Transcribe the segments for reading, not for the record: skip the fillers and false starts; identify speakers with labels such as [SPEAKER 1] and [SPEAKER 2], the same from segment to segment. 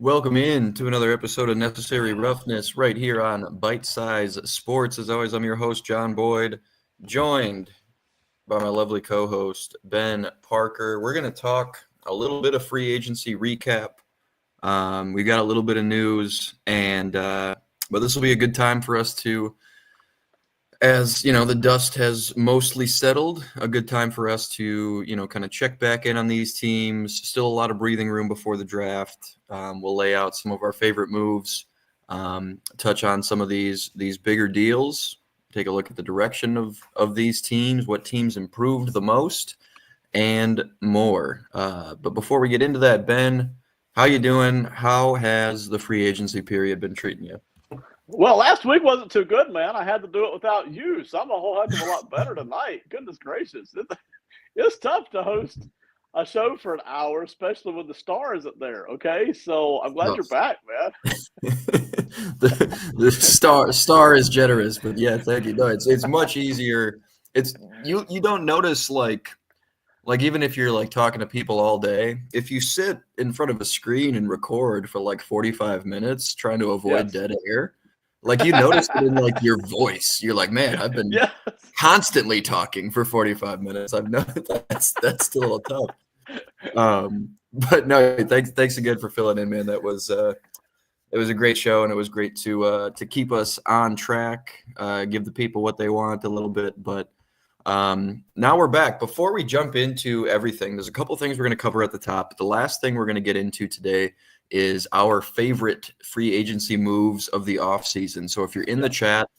[SPEAKER 1] Welcome in to another episode of Necessary Roughness right here on Bite Size Sports. As always, I'm your host, John Boyd, joined by my lovely co-host, Ben Parker. We're going to talk a little bit of free agency recap. We've got a little bit of news, but this will be a good time for us to, as you know, the dust has mostly settled, a good time for us to, kind of check back in on these teams. Still a lot of breathing room before the draft. We'll lay out some of our favorite moves, touch on some of these bigger deals, take a look at the direction of these teams, what teams improved the most, and more. But before we get into that, Ben, how you doing? How has the free agency period been treating you?
[SPEAKER 2] Well, last week wasn't too good, man. I had to do it without you, so I'm a whole heck of a lot better tonight. Goodness gracious. It's tough to host a show for an hour, especially when the star isn't there, okay? So I'm glad you're back, man.
[SPEAKER 1] the star is generous, but yeah, thank you. No, it's much easier. It's you don't notice like even if you're like talking to people all day, if you sit in front of a screen and record for like 45 minutes trying to avoid dead air, like you notice it in like your voice. You're like, man, I've been constantly talking for 45 minutes. I've noticed that's still a little tough. But no, thanks again for filling in, man. That was it was a great show, and it was great to keep us on track, give the people what they want a little bit. But now we're back. Before we jump into everything, there's a couple things we're going to cover at the top. The last thing we're going to get into today is our favorite free agency moves of the offseason. So if you're in the chat,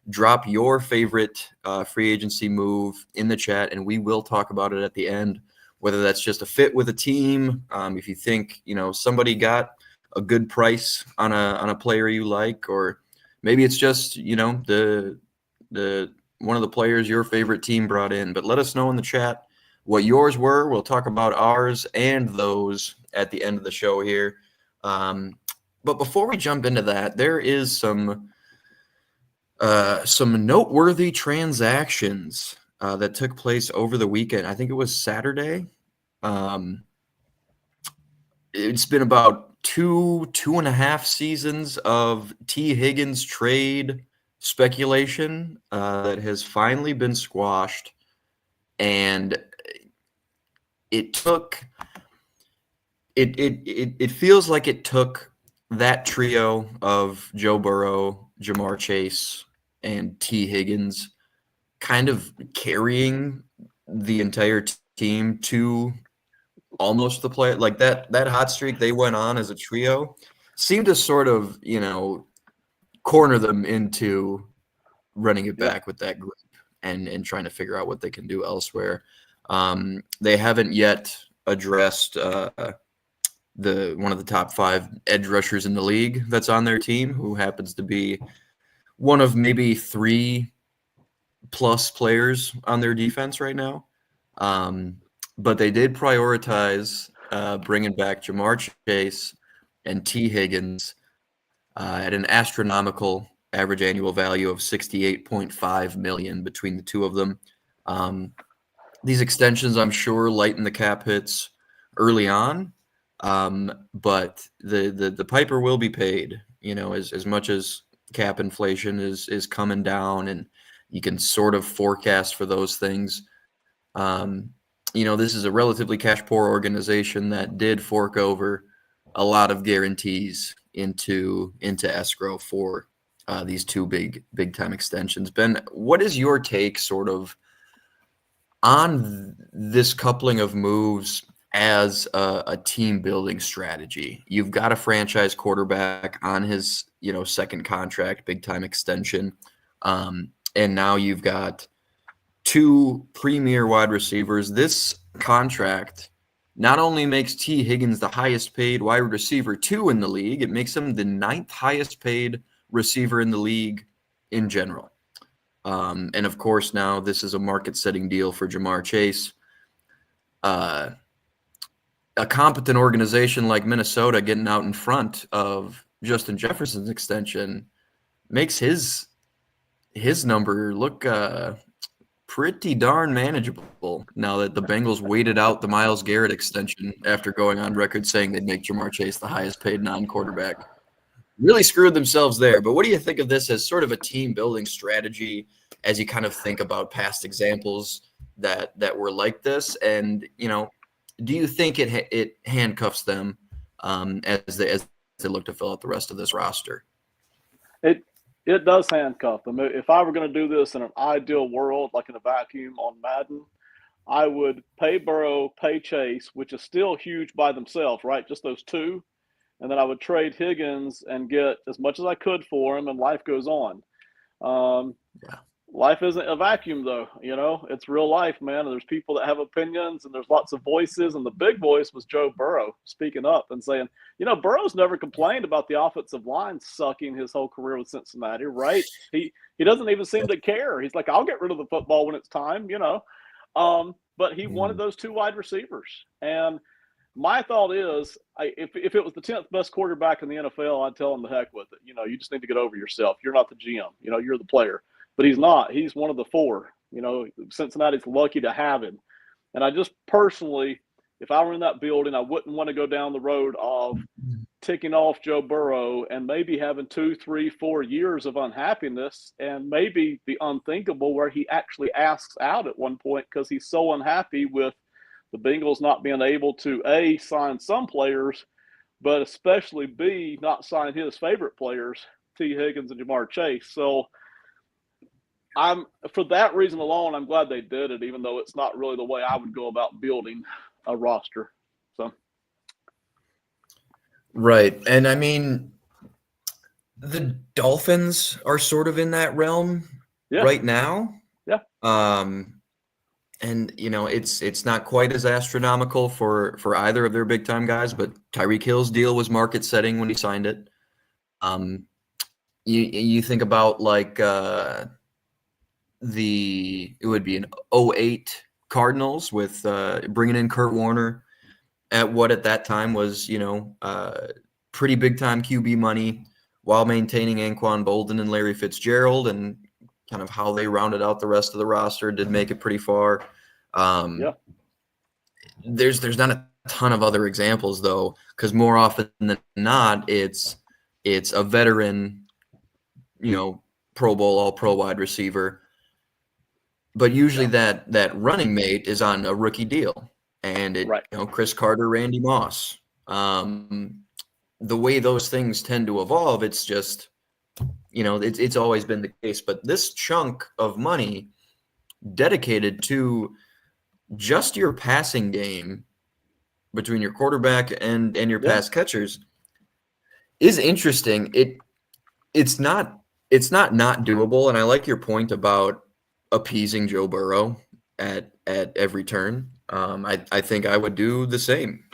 [SPEAKER 1] drop your favorite free agency move in the chat, and we will talk about it at the end, whether that's just a fit with a team. If you think, somebody got a good price on a player you like, or maybe it's just, the one of the players your favorite team brought in. But let us know in the chat what yours were. We'll talk about ours and those at the end of the show here. But before we jump into that, there is some noteworthy transactions that took place over the weekend. I think it was Saturday. It's been about two and a half seasons of T. Higgins trade speculation that has finally been squashed, and it feels like it took that trio of Joe Burrow, Jamar Chase, and T. Higgins kind of carrying the entire team to almost the play. Like that hot streak they went on as a trio seemed to sort of, corner them into running it back with that group and trying to figure out what they can do elsewhere. They haven't yet addressed one of the top 5 edge rushers in the league that's on their team, who happens to be one of maybe 3+ players on their defense right now. But they did prioritize bringing back Jamar Chase and T. Higgins at an astronomical average annual value of $68.5 million between the two of them. These extensions, I'm sure, lighten the cap hits early on, but the piper will be paid. As much as cap inflation is coming down, and you can sort of forecast for those things. This is a relatively cash poor organization that did fork over a lot of guarantees into escrow for these two big time extensions. Ben, what is your take sort of on this coupling of moves as a team building strategy? You've got a franchise quarterback on his second contract, big time extension, and now you've got 2 premier wide receivers. This contract not only makes T. Higgins the highest paid wide receiver 2 in the league, it makes him the 9th highest paid receiver in the league in general. And of course, now this is a market-setting deal for Jamar Chase. A competent organization like Minnesota getting out in front of Justin Jefferson's extension makes his number look pretty darn manageable now that the Bengals waited out the Myles Garrett extension after going on record saying they'd make Jamar Chase the highest paid non-quarterback. Really screwed themselves there. But what do you think of this as sort of a team building strategy as you kind of think about past examples that were like this? And, do you think it handcuffs them as they look to fill out the rest of this roster?
[SPEAKER 2] It does handcuff them. If I were going to do this in an ideal world, like in a vacuum on Madden, I would pay Burrow, pay Chase, which is still huge by themselves, right? Just those two. And then I would trade Higgins and get as much as I could for him, and life goes on. Life isn't a vacuum, though. It's real life, man. And there's people that have opinions, and there's lots of voices. And the big voice was Joe Burrow speaking up and saying, Burrow's never complained about the offensive line sucking his whole career with Cincinnati, right? He doesn't even seem to care. He's like, I'll get rid of the football when it's time, But he wanted those two wide receivers. And my thought is, if it was the 10th best quarterback in the NFL, I'd tell him the heck with it. You just need to get over yourself. You're not the GM. You're the player. But he's not. He's one of the four. Cincinnati's lucky to have him. And I just personally, if I were in that building, I wouldn't want to go down the road of ticking off Joe Burrow and maybe having 2, 3, 4 years of unhappiness, and maybe the unthinkable where he actually asks out at one point because he's so unhappy with the Bengals not being able to, A, sign some players, but especially, B, not sign his favorite players, T. Higgins and Jamar Chase. So for that reason alone, I'm glad they did it, even though it's not really the way I would go about building a roster. So,
[SPEAKER 1] right. And I mean, the Dolphins are sort of in that realm right now.
[SPEAKER 2] Yeah.
[SPEAKER 1] And it's not quite as astronomical for either of their big time guys, but Tyreek Hill's deal was market setting when he signed it. You think about like it would be an 08 Cardinals with bringing in Kurt Warner at what at that time was pretty big time QB money while maintaining Anquan Bolden and Larry Fitzgerald, and kind of how they rounded out the rest of the roster did make it pretty far. There's not a ton of other examples though, because more often than not, it's a veteran, Pro Bowl, All-Pro wide receiver. But usually that running mate is on a rookie deal, and Chris Carter, Randy Moss. The way those things tend to evolve, it's just, it's always been the case. But this chunk of money dedicated to just your passing game between your quarterback and your pass catchers is interesting. It's not doable, and I like your point about appeasing Joe Burrow at every turn. I think I would do the same.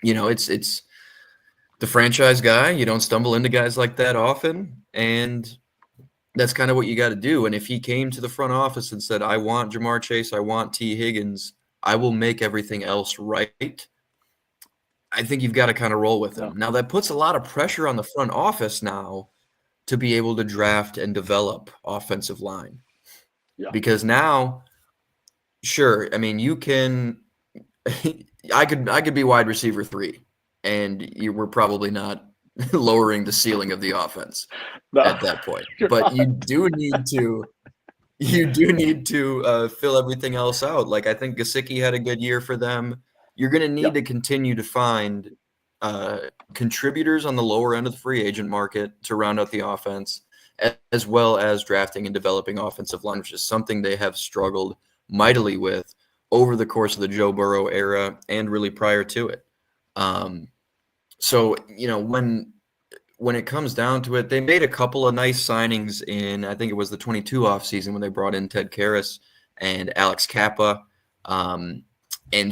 [SPEAKER 1] It's the franchise guy. You don't stumble into guys like that often, and that's kind of what you got to do. And if he came to the front office and said, I want Jamar Chase, I want T. Higgins, I will make everything else right, I think you've got to kind of roll with him. Now, that puts a lot of pressure on the front office now to be able to draft and develop offensive line. Because now, sure, I mean, you can – I could be wide receiver 3, and we're probably not lowering the ceiling of the offense at that point. But you do need to fill everything else out. Like, I think Gesicki had a good year for them. You're going to need to continue to find contributors on the lower end of the free agent market to round out the offense, as well as drafting and developing offensive line, which is something they have struggled mightily with over the course of the Joe Burrow era and really prior to it. So, when it comes down to it, they made a couple of nice signings in, I think it was the 22 offseason when they brought in Ted Karras and Alex Kappa, and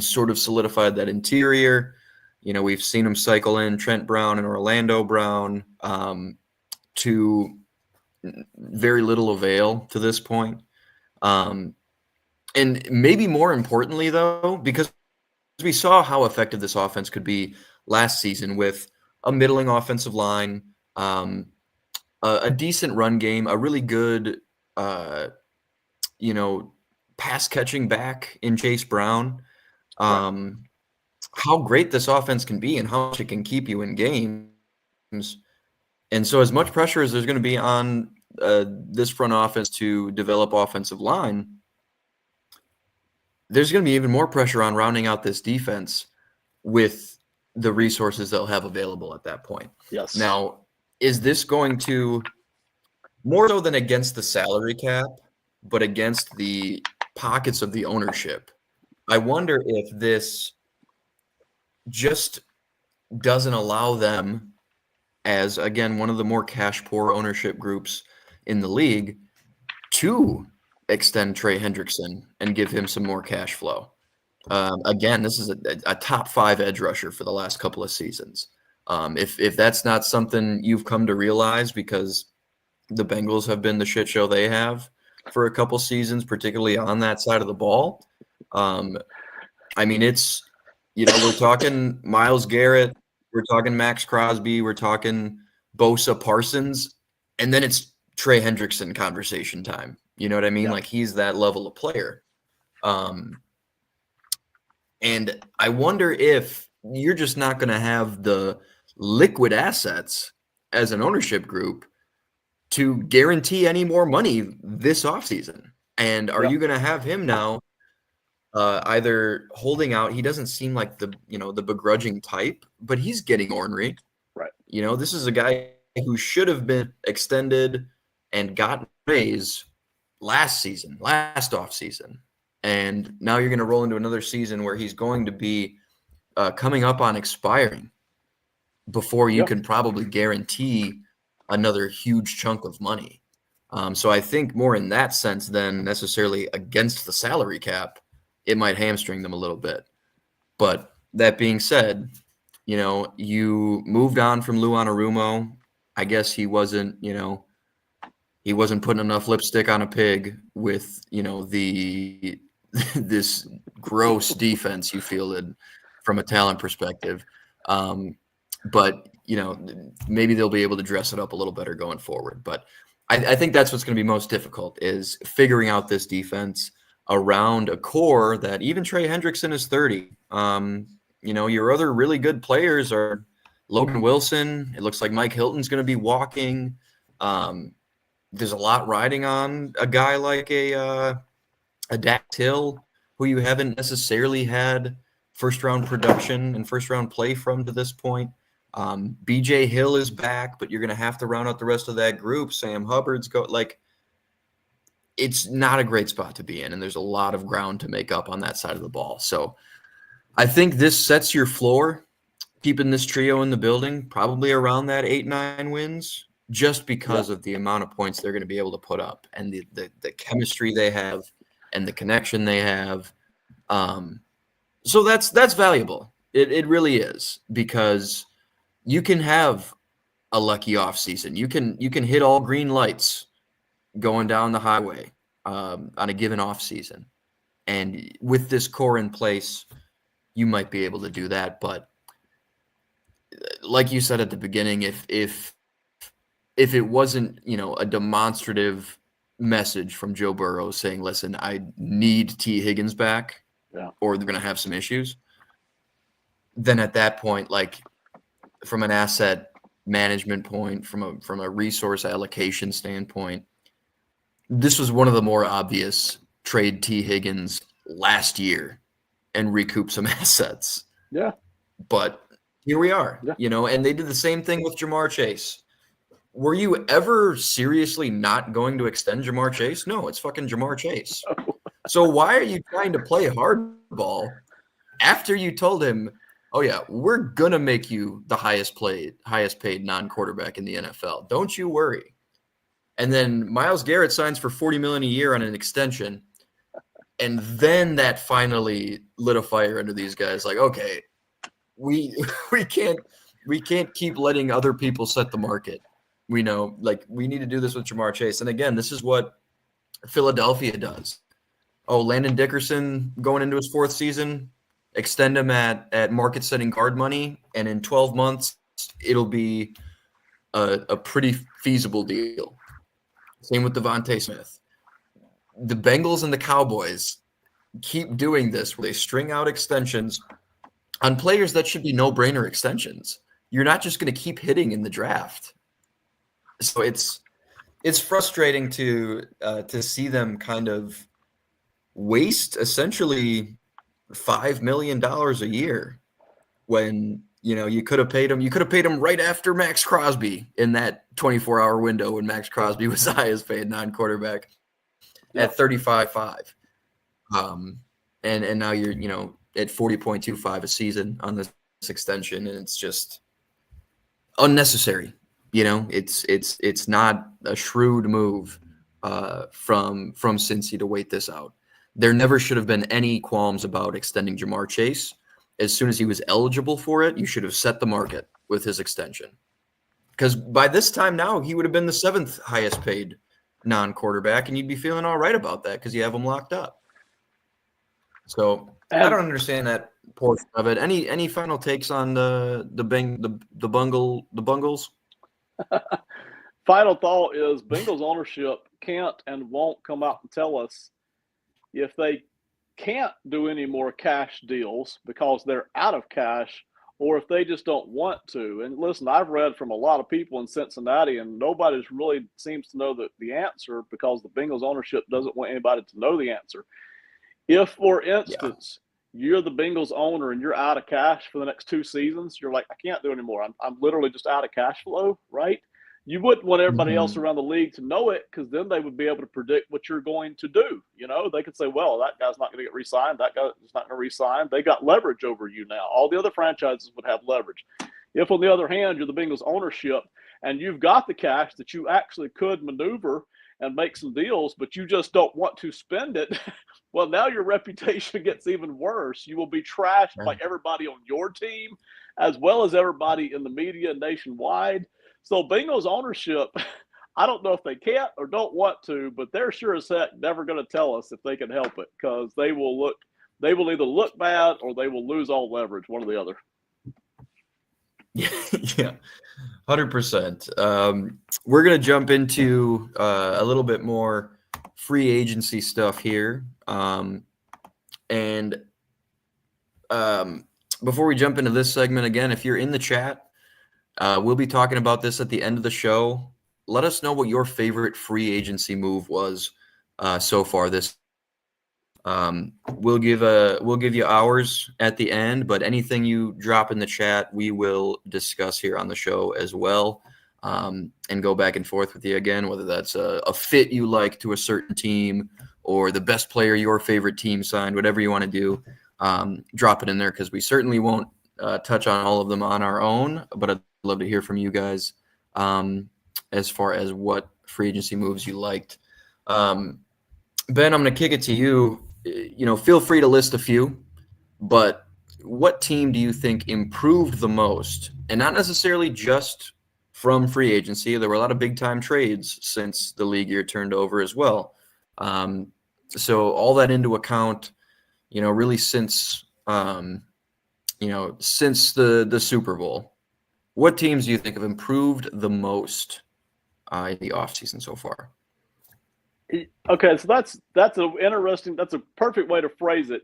[SPEAKER 1] sort of solidified that interior. We've seen them cycle in Trent Brown and Orlando Brown to very little avail to this point. And maybe more importantly, though, because we saw how effective this offense could be last season with a middling offensive line, a decent run game, a really good pass catching back in Chase Brown.
[SPEAKER 2] Right.
[SPEAKER 1] How great this offense can be and how much it can keep you in games. And so as much pressure as there's going to be on this front office to develop offensive line, there's going to be even more pressure on rounding out this defense with the resources they'll have available at that point.
[SPEAKER 2] Yes.
[SPEAKER 1] Now, is this going to, more so than against the salary cap, but against the pockets of the ownership, I wonder if this just doesn't allow them, as, again, one of the more cash-poor ownership groups in the league, to extend Trey Hendrickson and give him some more cash flow. Again, this is a top 5 edge rusher for the last couple of seasons. If that's not something you've come to realize, because the Bengals have been the shit show they have for a couple seasons, particularly on that side of the ball. I mean, it's, we're talking Myles Garrett, we're talking Max Crosby, we're talking Bosa Parsons, and then it's Trey Hendrickson conversation time. You know what I mean?
[SPEAKER 2] Yeah.
[SPEAKER 1] Like, he's that level of player. And I wonder if you're just not going to have the liquid assets as an ownership group to guarantee any more money this offseason. And are you going to have him now either holding out? He doesn't seem like the begrudging type, but he's getting ornery.
[SPEAKER 2] Right.
[SPEAKER 1] This is a guy who should have been extended and gotten raise last offseason. And now you're going to roll into another season where he's going to be coming up on expiring before you can probably guarantee another huge chunk of money. So I think more in that sense than necessarily against the salary cap, it might hamstring them a little bit. But that being said, you moved on from Lou Anarumo. I guess he wasn't putting enough lipstick on a pig with, this gross defense you fielded from a talent perspective. But, maybe they'll be able to dress it up a little better going forward. But I think that's what's going to be most difficult, is figuring out this defense around a core that even Trey Hendrickson is 30. Your other really good players are Logan Wilson. It looks like Mike Hilton's going to be walking. There's a lot riding on a guy like a Dax Hill, who you haven't necessarily had first-round production and first-round play from to this point. BJ Hill is back, but you're going to have to round out the rest of that group. Sam Hubbard's it's not a great spot to be in, and there's a lot of ground to make up on that side of the ball. So I think this sets your floor, keeping this trio in the building, probably around that 8-9 wins, just because of the amount of points they're going to be able to put up and the chemistry they have and the connection they have. So that's valuable. It really is, because you can have a lucky offseason. You can hit all green lights going down the highway on a given offseason. And with this core in place, you might be able to do that. But like you said at the beginning, if it wasn't, a demonstrative message from Joe Burrow saying, listen, I need T. Higgins back, or they're going to have some issues, then at that point, like, from an asset management point, from a resource allocation standpoint, this was one of the more obvious trade T. Higgins last year and recoup some assets.
[SPEAKER 2] Yeah.
[SPEAKER 1] But here we are, and they did the same thing with Jamar Chase. Were you ever seriously not going to extend Jamar Chase? No, it's fucking Jamar Chase. So why are you trying to play hardball after you told him, oh yeah, we're going to make you the highest paid non-quarterback in the NFL. Don't you worry. And then Myles Garrett signs for $40 million a year on an extension. And then that finally lit a fire under these guys. Like, okay, we can't keep letting other people set the market. We know, like, we need to do this with Jamar Chase. And again, this is what Philadelphia does. Oh, Landon Dickerson going into his 4th season, extend him at market setting guard money, and in 12 months it'll be a pretty feasible deal. Same with Devontae Smith. the Bengals and the Cowboys keep doing this where they string out extensions on players that should be no-brainer extensions. You're not just going to keep hitting in the draft. So it's frustrating to see them kind of waste essentially $5 million a year when you could have paid him right after Max Crosby in that 24-hour window when Max Crosby was the highest paid non-quarterback at 35.5. And now you're at 40.25 a season on this extension, and it's just unnecessary. It's not a shrewd move from Cincy to wait this out. There never should have been any qualms about extending Jamar Chase. As soon as he was eligible for it, you should have set the market with his extension. Because by this time now, he would have been the 7th highest paid non-quarterback, and you'd be feeling all right about that because you have him locked up. So I don't understand that portion of it. Any final takes on the Bungles?
[SPEAKER 2] Final thought is Bengals ownership can't and won't come out and tell us if they can't do any more cash deals because they're out of cash, or if they just don't want to. And listen, I've read from a lot of people in Cincinnati, and nobody's really seems to know the answer because the Bengals ownership doesn't want anybody to know the answer. If, for instance, you're the Bengals owner and you're out of cash for the next 2 seasons, you're like, I can't do anymore. I'm literally just out of cash flow, right? You wouldn't want everybody else around the league to know it because then they would be able to predict what you're going to do. They could say, well, that guy's not going to get re-signed. That guy's not going to re-sign. They got leverage over you now. All the other franchises would have leverage. If, on the other hand, you're the Bengals ownership and you've got the cash that you actually could maneuver and make some deals, but you just don't want to spend it, well, now your reputation gets even worse. You will be trashed by everybody on your team as well as everybody in the media nationwide. So Bengals ownership, I don't know if they can't or don't want to, but they're sure as heck never going to tell us if they can help it because they will either look bad or they will lose all leverage, one or the other.
[SPEAKER 1] Yeah, 100%. We're going to jump into a little bit more free agency stuff here. And before we jump into this segment, again, if you're in the chat, we'll be talking about this at the end of the show. Let us know what your favorite free agency move was so far this. We'll give you ours at the end, but anything you drop in the chat, we will discuss here on the show as well, and go back and forth with you again, whether that's a fit you like to a certain team or the best player your favorite team signed, whatever you want to do. Drop it in there because we certainly won't touch on all of them on our own, but I'd love to hear from you guys as far as what free agency moves you liked. Ben, I'm going to kick it to you. Feel free to list a few, but what team do you think improved the most? And not necessarily just from free agency. There were a lot of big-time trades since the league year turned over as well. So all that into account, really since the Super Bowl, what teams do you think have improved the most in the offseason so far?
[SPEAKER 2] Okay, so that's a perfect way to phrase it.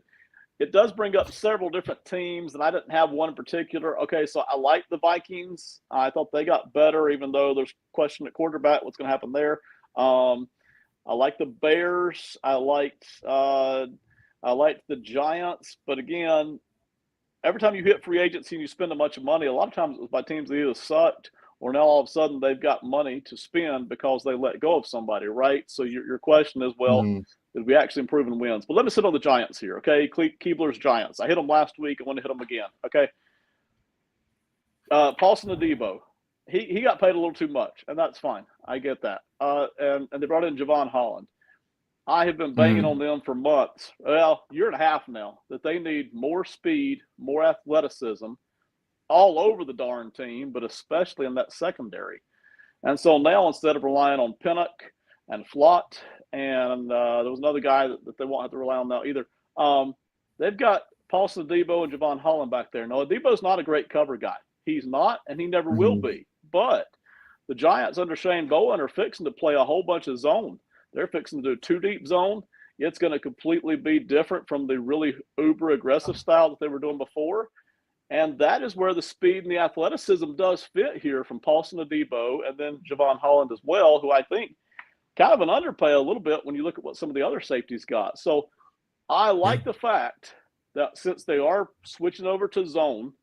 [SPEAKER 2] It does bring up several different teams, and I didn't have one in particular. Okay, so I like the Vikings. I thought they got better, even though there's question at quarterback, what's going to happen there. I like the Bears. I liked the Giants, but again, every time you hit free agency and you spend a bunch of money, a lot of times it was by teams that either sucked or now all of a sudden they've got money to spend because they let go of somebody, right? So your question is, well, did we actually improve in wins? But let me sit on the Giants here, okay? Keebler's Giants. I hit them last week. I want to hit them again, okay? Paulson Adebo. He got paid a little too much, and that's fine. I get that. And they brought in Javon Holland. I have been banging on them for months, year and a half now, that they need more speed, more athleticism all over the darn team, but especially in that secondary. And so now instead of relying on Pinnock and Flott, and there was another guy that they won't have to rely on now either, they've got Paulson Adebo and Javon Holland back there. No, Adebo's not a great cover guy. He's not, and he never will be. But the Giants under Shane Bowen are fixing to play a whole bunch of zone. They're fixing to do 2-deep zone. It's going to completely be different from the really uber aggressive style that they were doing before. And that is where the speed and the athleticism does fit here from Paulson Adebo and then Javon Holland as well, who I think kind of an underplay a little bit when you look at what some of the other safeties got. So I like the fact that since they are switching over to zone,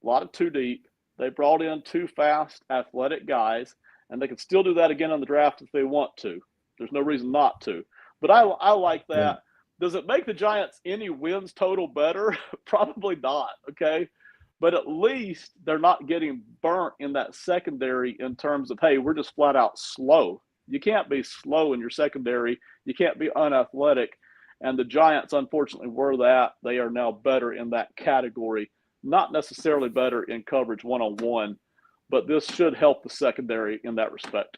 [SPEAKER 2] a lot of 2-deep, they brought in 2 fast, athletic guys, and they can still do that again on the draft if they want to. There's no reason not to. But I like that. Yeah. Does it make the Giants any wins total better? Probably not, okay? But at least they're not getting burnt in that secondary in terms of, hey, we're just flat out slow. You can't be slow in your secondary. You can't be unathletic. And the Giants, unfortunately, were that. They are now better in that category. Not necessarily better in coverage one-on-one, but this should help the secondary in that respect.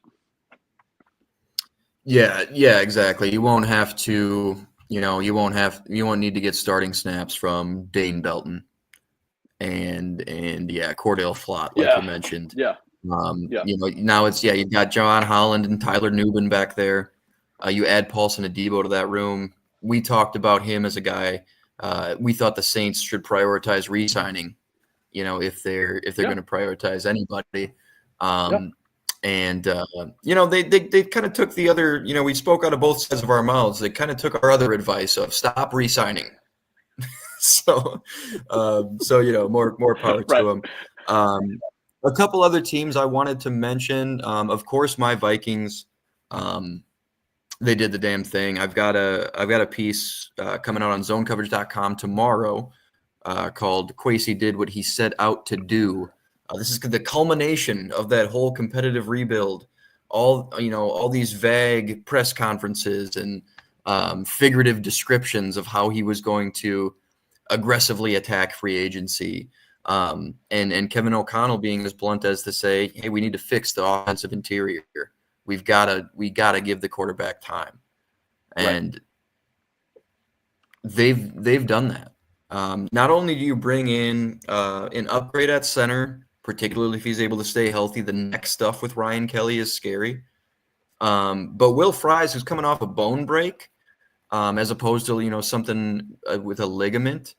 [SPEAKER 1] Yeah, exactly. You won't have to, you won't need to get starting snaps from Dane Belton and Cordell Flott, like you mentioned.
[SPEAKER 2] Yeah.
[SPEAKER 1] Now you've got John Holland and Tyler Nubin back there. You add Paulson Adebo to that room. We talked about him as a guy. We thought the Saints should prioritize re-signing, if they're going to prioritize anybody. And they kind of took the other, we spoke out of both sides of our mouths. They kind of took our other advice of stop re-signing. So more power to them. A couple other teams I wanted to mention. Of course, my Vikings. They did the damn thing. I've got a piece coming out on zonecoverage.com tomorrow called "Kwesi Did What He Set Out to Do." This is the culmination of that whole competitive rebuild. All these vague press conferences and figurative descriptions of how he was going to aggressively attack free agency. And Kevin O'Connell being as blunt as to say, hey, we need to fix the offensive interior. We gotta give the quarterback time. And they've done that. Not only do you bring in an upgrade at center, particularly if he's able to stay healthy, the next stuff with Ryan Kelly is scary. But Will Fries, who's coming off a bone break, as opposed to, something with a ligament,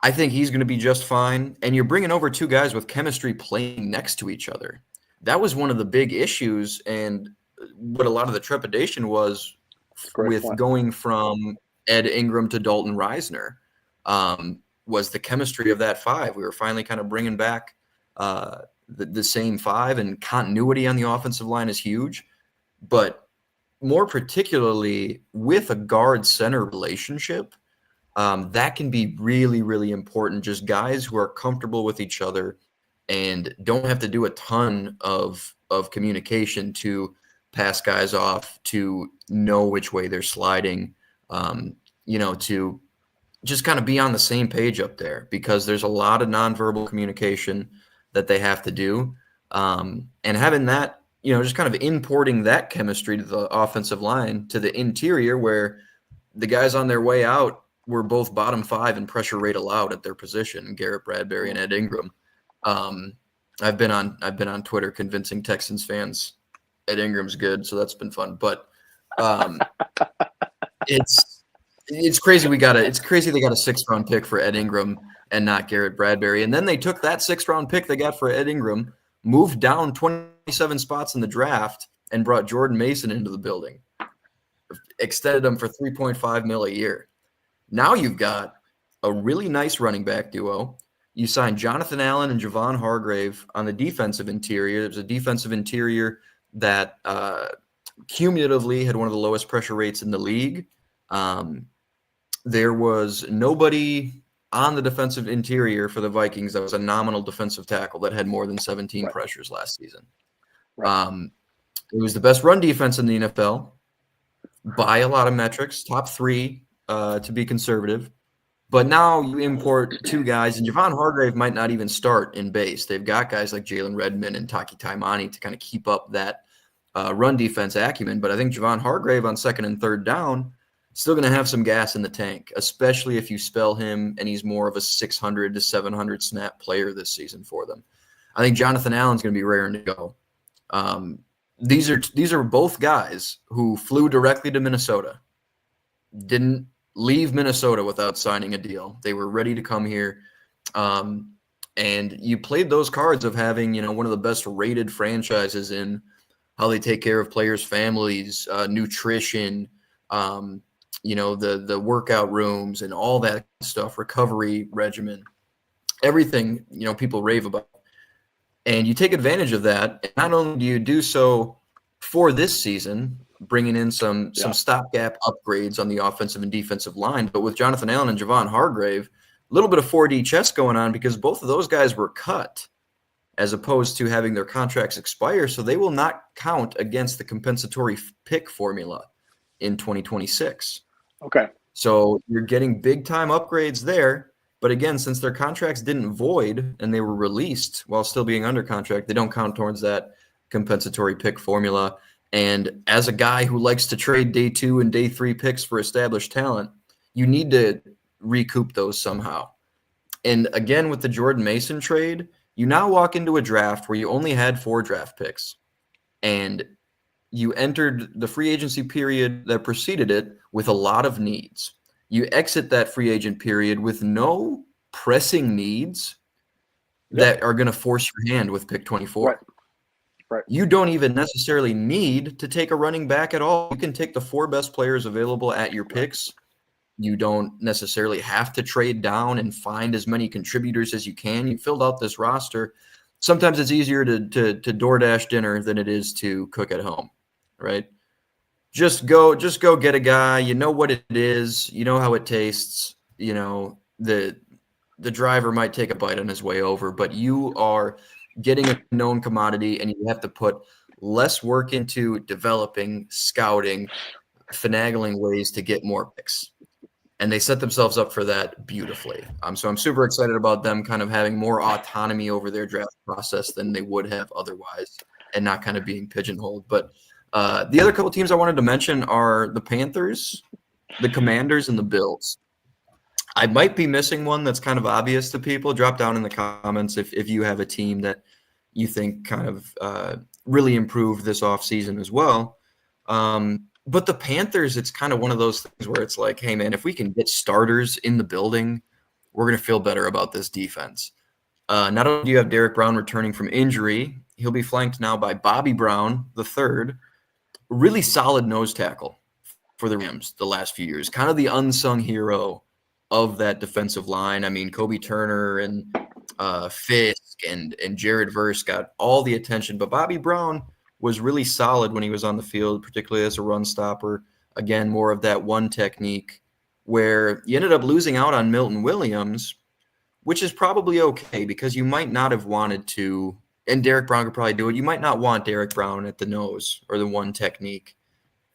[SPEAKER 1] I think he's going to be just fine. And you're bringing over 2 guys with chemistry playing next to each other. That was one of the big issues, and what a lot of the trepidation was with going from Ed Ingram to Dalton Reisner, was the chemistry of that 5. We were finally kind of bringing back the same 5, and continuity on the offensive line is huge. But more particularly with a guard-center relationship, that can be really, really important. Just guys who are comfortable with each other and don't have to do a ton of communication to pass guys off, to know which way they're sliding, to just kind of be on the same page up there, because there's a lot of nonverbal communication that they have to do. And having that, just kind of importing that chemistry to the offensive line, to the interior, where the guys on their way out were both bottom 5 in pressure rate allowed at their position, Garrett Bradbury and Ed Ingram. I've been on Twitter convincing Texans fans Ed Ingram's good, so that's been fun. But it's crazy it's crazy they got a 6th-round pick for Ed Ingram and not Garrett Bradbury. And then they took that 6th-round pick they got for Ed Ingram, moved down 27 spots in the draft, and brought Jordan Mason into the building. Extended him for $3.5 million a year. Now you've got a really nice running back duo. You signed Jonathan Allen and Javon Hargrave on the defensive interior. It was a defensive interior that cumulatively had one of the lowest pressure rates in the league. There was nobody on the defensive interior for the Vikings that was a nominal defensive tackle that had more than 17 pressures last season. It was the best run defense in the NFL by a lot of metrics, top 3 to be conservative. But now you import 2 guys, and Javon Hargrave might not even start in base. They've got guys like Jalen Redmond and Taki Taimani to kind of keep up that run defense acumen. But I think Javon Hargrave on 2nd and 3rd down still going to have some gas in the tank, especially if you spell him and he's more of a 600 to 700 snap player this season for them. I think Jonathan Allen's going to be raring to go. these are both guys who flew directly to Minnesota, didn't leave Minnesota without signing a deal. They were ready to come here. And you played those cards of having, one of the best rated franchises in how they take care of players' families, nutrition, the workout rooms and all that stuff, recovery regimen, everything, people rave about. And you take advantage of that. And not only do you do so for this season, bringing in some stopgap upgrades on the offensive and defensive line, but with Jonathan Allen and Javon Hargrave, a little bit of 4D chess going on because both of those guys were cut as opposed to having their contracts expire. So they will not count against the compensatory pick formula in 2026.
[SPEAKER 2] Okay.
[SPEAKER 1] So you're getting big time upgrades there. But again, since their contracts didn't void and they were released while still being under contract, they don't count towards that compensatory pick formula. And as a guy who likes to trade day 2 and day 3 picks for established talent, you need to recoup those somehow. And again, with the Jordan Mason trade, you now walk into a draft where you only had 4 draft picks. And you entered the free agency period that preceded it with a lot of needs. You exit that free agent period with no pressing needs that are going to force your hand with pick 24.
[SPEAKER 2] Right.
[SPEAKER 1] You don't even necessarily need to take a running back at all. You can take the 4 best players available at your picks. You don't necessarily have to trade down and find as many contributors as you can. You filled out this roster. Sometimes it's easier to DoorDash dinner than it is to cook at home, right? Just go get a guy. You know what it is. You know how it tastes. The driver might take a bite on his way over, but you are getting a known commodity, and you have to put less work into developing, scouting, finagling ways to get more picks. And they set themselves up for that beautifully. So I'm super excited about them kind of having more autonomy over their draft process than they would have otherwise and not kind of being pigeonholed. But the other couple teams I wanted to mention are the Panthers, the Commanders, and the Bills. I might be missing one that's kind of obvious to people. Drop down in the comments if you have a team that you think kind of really improved this offseason as well. But the Panthers, it's kind of one of those things where it's like, hey, man, if we can get starters in the building, we're going to feel better about this defense. Not only do you have Derek Brown returning from injury, he'll be flanked now by Bobby Brown, the third, really solid nose tackle for the Rams the last few years, kind of the unsung hero of that defensive line. I mean, Kobe Turner and Fisk and Jared Verse got all the attention, but Bobby Brown was really solid when he was on the field, particularly as a run stopper. Again, more of that one technique where you ended up losing out on Milton Williams, which is probably okay because you might not have wanted to, and Derek Brown could probably do it. You might not want Derek Brown at the nose or the one technique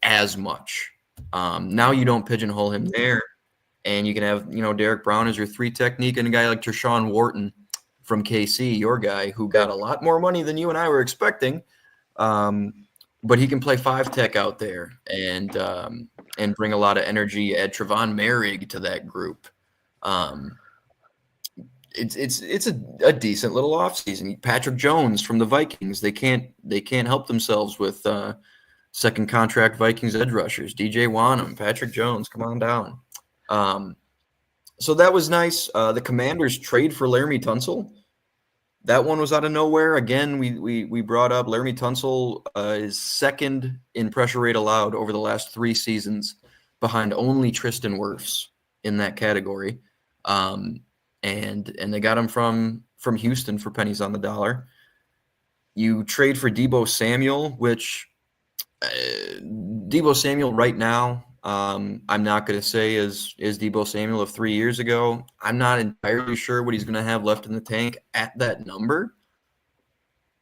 [SPEAKER 1] as much. Now you don't pigeonhole him there, and you can have, Derek Brown as your 3 technique and a guy like Tershawn Wharton from KC, your guy, who got a lot more money than you and I were expecting. But he can play 5 tech out there and bring a lot of energy. Add Trevon Merrick to that group. It's a decent little offseason. Patrick Jones from the Vikings. They can't help themselves with second contract Vikings edge rushers. DJ Wanham, Patrick Jones, come on down. So that was nice. The Commanders trade for Laramie Tunsil. That one was out of nowhere. Again, we brought up Laramie Tunsil is second in pressure rate allowed over the last 3 seasons, behind only Tristan Wirfs in that category. And they got him from Houston for pennies on the dollar. You trade for Deebo Samuel, which Deebo Samuel right now, I'm not going to say is Deebo Samuel of 3 years ago. I'm not entirely sure what he's going to have left in the tank at that number.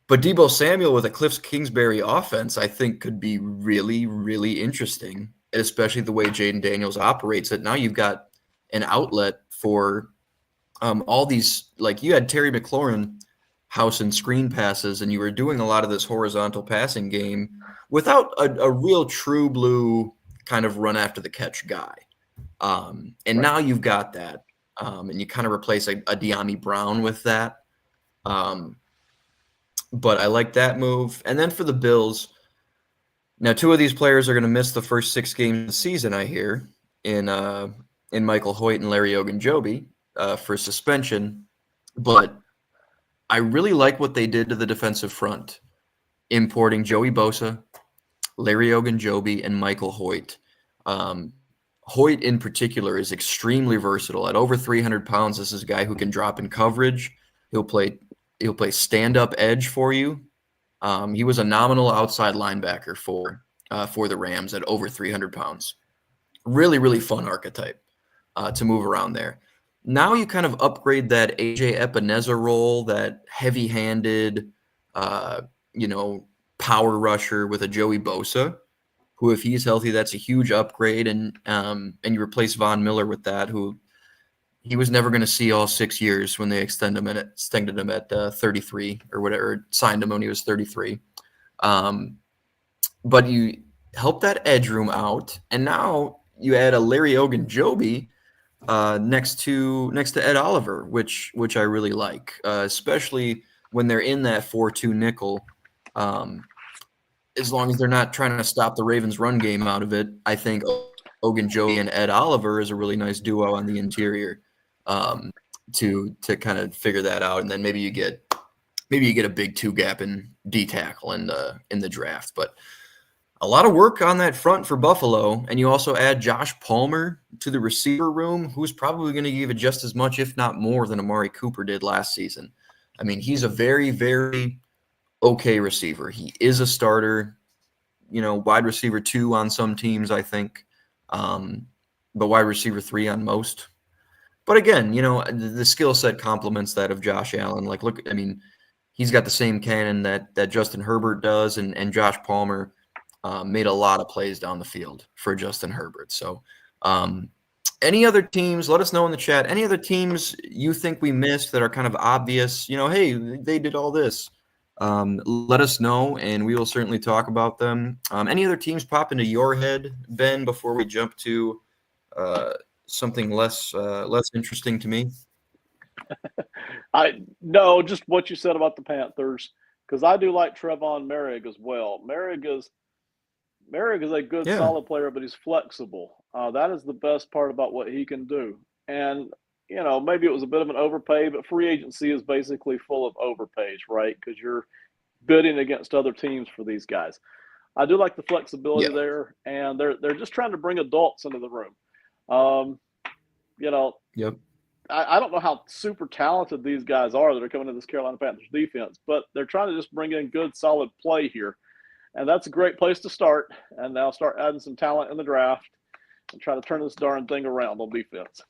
[SPEAKER 1] But Deebo Samuel with a Cliff Kingsbury offense, I think could be really, really interesting, especially the way Jaden Daniels operates it. Now you've got an outlet for all these, like you had Terry McLaurin house and screen passes, and you were doing a lot of this horizontal passing game without a real true blue kind of run after the catch guy. Now you've got that. And you kind of replace a De'Ami Brown with that. But I like that move. And then for the Bills, Now, two of these players are going to miss the first 6 games of the season, I hear, in Michael Hoyt and Larry Ogunjobi for suspension. But I really like what they did to the defensive front, importing Joey Bosa, Larry Ogunjobi, and Michael Hoyt. Hoyt in particular is extremely versatile. At over 300 pounds, this is a guy who can drop in coverage. He'll play stand-up edge for you. He was a nominal outside linebacker for the Rams at over 300 pounds. Really, really fun archetype to move around there. Now you kind of upgrade that AJ Epineza role, that heavy-handed, power rusher with a Joey Bosa, who, if he's healthy, that's a huge upgrade. And you replace Von Miller with that, who he was never going to see all 6 years when they extended him at 33 or whatever, signed him when he was 33. But you help that edge room out, and now you add a Larry Ogunjobi next to Ed Oliver, which I really like, especially when they're in that 4-2 nickel. As long as they're not trying to stop the Ravens' run game out of it, I think Ogunjobi and Ed Oliver is a really nice duo on the interior to kind of figure that out, and then maybe you get a big 2-gap in D tackle in the draft. But a lot of work on that front for Buffalo, and you also add Josh Palmer to the receiver room, who's probably going to give it just as much, if not more, than Amari Cooper did last season. I mean, he's a very, very okay receiver. He is a starter, wide receiver 2 on some teams, I think, but wide receiver 3 on most. But again, the skill set complements that of Josh Allen. Like, look, I mean, he's got the same cannon that Justin Herbert does, and Josh Palmer made a lot of plays down the field for Justin Herbert. So any other teams, let us know in the chat. Any other teams you think we missed that are kind of obvious, hey, they did all this. Let us know, and we will certainly talk about them. Any other teams pop into your head, Ben, before we jump to something less interesting to me?
[SPEAKER 2] No, just what you said about the Panthers, because I do like Trevon Merrick as well. Merrick is a good, solid player, but he's flexible. That is the best part about what he can do. And maybe it was a bit of an overpay, but free agency is basically full of overpays, right? Because you're bidding against other teams for these guys. I do like the flexibility there, and they're just trying to bring adults into the room.
[SPEAKER 1] Yep.
[SPEAKER 2] I don't know how super talented these guys are that are coming to this Carolina Panthers defense, but they're trying to just bring in good, solid play here. And that's a great place to start. And now start adding some talent in the draft and try to turn this darn thing around on defense.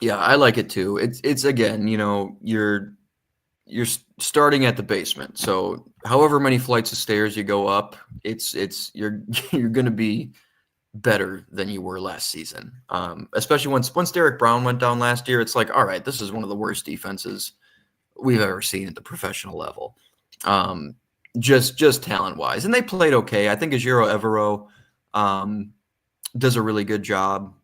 [SPEAKER 1] Yeah, I like it too. It's again, you're starting at the basement. So however many flights of stairs you go up, you're going to be better than you were last season. Especially once Derek Brown went down last year, it's like, all right, this is one of the worst defenses we've ever seen at the professional level. Just talent-wise. And they played okay. I think Ejiro Evero does a really good job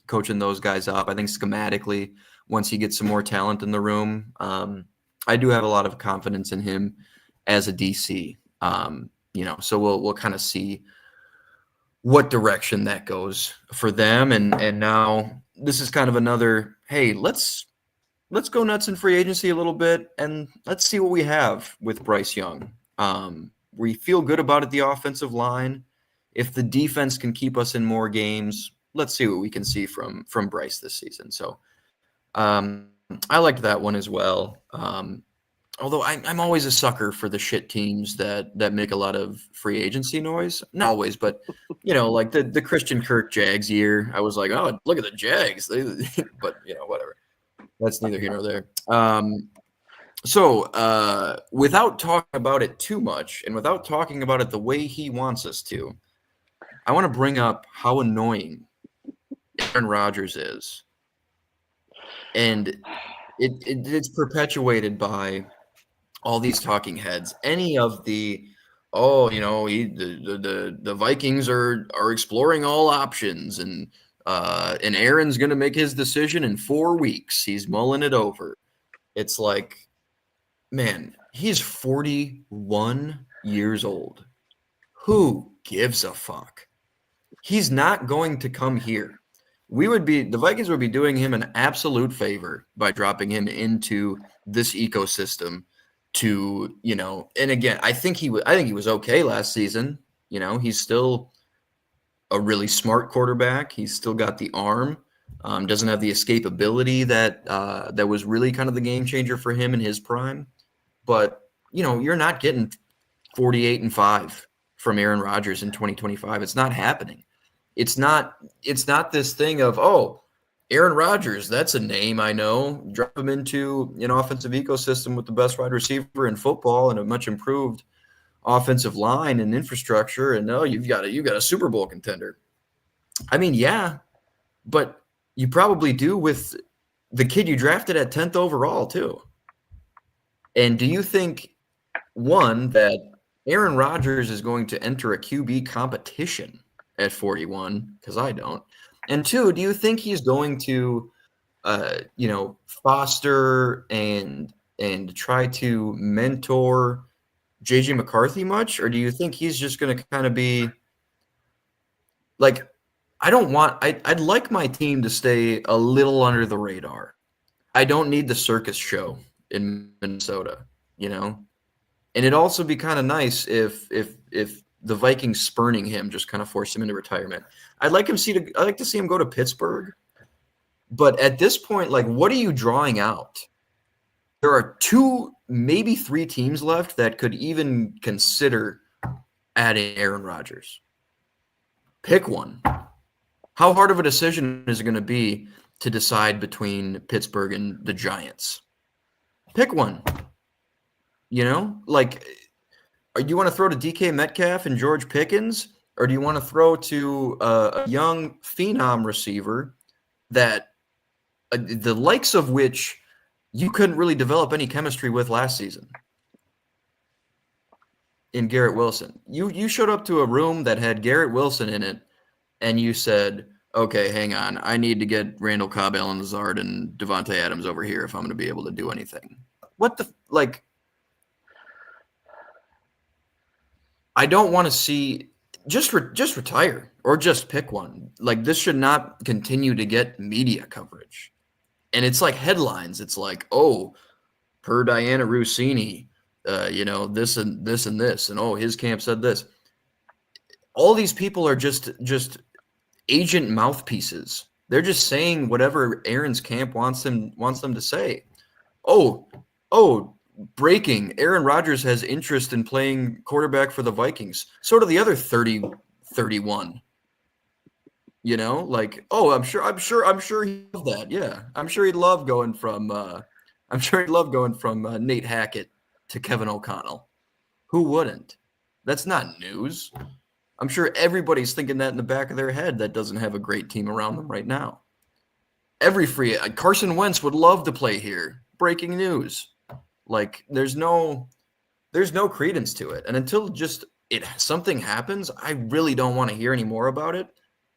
[SPEAKER 1] coaching those guys up. I think schematically, once he gets some more talent in the room, I do have a lot of confidence in him as a DC. So we'll kind of see what direction that goes for them. And now this is kind of another, hey, let's go nuts in free agency a little bit, and let's see what we have with Bryce Young. We feel good about it, the offensive line. If the defense can keep us in more games, let's see what we can see from Bryce this season. So I liked that one as well. Although I'm always a sucker for the shit teams that make a lot of free agency noise. Not always, but, like the Christian Kirk Jags year, I was like, oh, look at the Jags. But, whatever. That's neither here nor there. So without talking about it too much and without talking about it the way he wants us to, I want to bring up how annoying Aaron Rodgers is. And it's perpetuated by all these talking heads. Any of the the Vikings are exploring all options, and Aaron's going to make his decision in 4 weeks. He's mulling it over. It's like, man, he's 41. years old. Who gives a fuck? He's not going to come here. The Vikings would be doing him an absolute favor by dropping him into this ecosystem to, and again, I think he was okay last season. He's still a really smart quarterback. He's still got the arm. Doesn't have the escapability that was really kind of the game changer for him in his prime. But, you're not getting 48-5 from Aaron Rodgers in 2025. It's not happening. It's not this thing of, Aaron Rodgers, that's a name I know. Drop him into an offensive ecosystem with the best wide receiver in football and a much improved offensive line and infrastructure, and you've got a Super Bowl contender. I mean, yeah, but you probably do with the kid you drafted at 10th overall too. And do you think, one, that Aaron Rodgers is going to enter a QB competition at 41? Because I don't. And two, do you think he's going to, foster and try to mentor JJ McCarthy much? Or do you think he's just going to kind of be like, I'd like my team to stay a little under the radar. I don't need the circus show in Minnesota, and it'd also be kind of nice if the Vikings spurning him just kind of forced him into retirement. I'd like to see him go to Pittsburgh, but at this point, like, what are you drawing out? There are 2, maybe 3 teams left that could even consider adding Aaron Rodgers. Pick one. How hard of a decision is it going to be to decide between Pittsburgh and the Giants? Pick one. Like, do you want to throw to DK Metcalf and George Pickens, or do you want to throw to a young phenom receiver that the likes of which you couldn't really develop any chemistry with last season in Garrett Wilson? You showed up to a room that had Garrett Wilson in it, and you said, okay, hang on, I need to get Randall Cobb, Allen Lazard, and Devontae Adams over here if I'm going to be able to do anything. I don't want to see just retire or just pick one. Like, this should not continue to get media coverage. And it's like headlines. It's like, per Diana Rossini, this and this and this, and his camp said this. All these people are just agent mouthpieces. They're just saying whatever Aaron's camp wants them to say. Breaking, Aaron Rodgers has interest in playing quarterback for the Vikings. So do the other 31. I'm sure he'd love that. Yeah. I'm sure he'd love going from Nate Hackett to Kevin O'Connell. Who wouldn't? That's not news. I'm sure everybody's thinking that in the back of their head that doesn't have a great team around them right now. Carson Wentz would love to play here. Breaking news. Like, there's no credence to it. And until something happens, I really don't want to hear any more about it.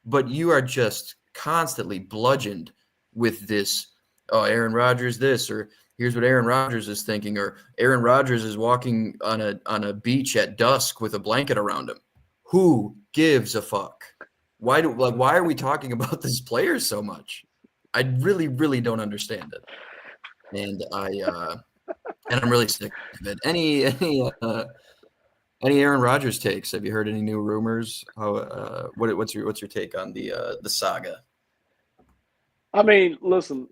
[SPEAKER 1] But you are just constantly bludgeoned with this, Aaron Rodgers this, or here's what Aaron Rodgers is thinking, or Aaron Rodgers is walking on a beach at dusk with a blanket around him. Who gives a fuck? Why are we talking about this player so much? I really, really don't understand it. And I'm really sick of it. Any Aaron Rodgers takes? Have you heard any new rumors? What's your take on the saga?
[SPEAKER 2] I mean, listen,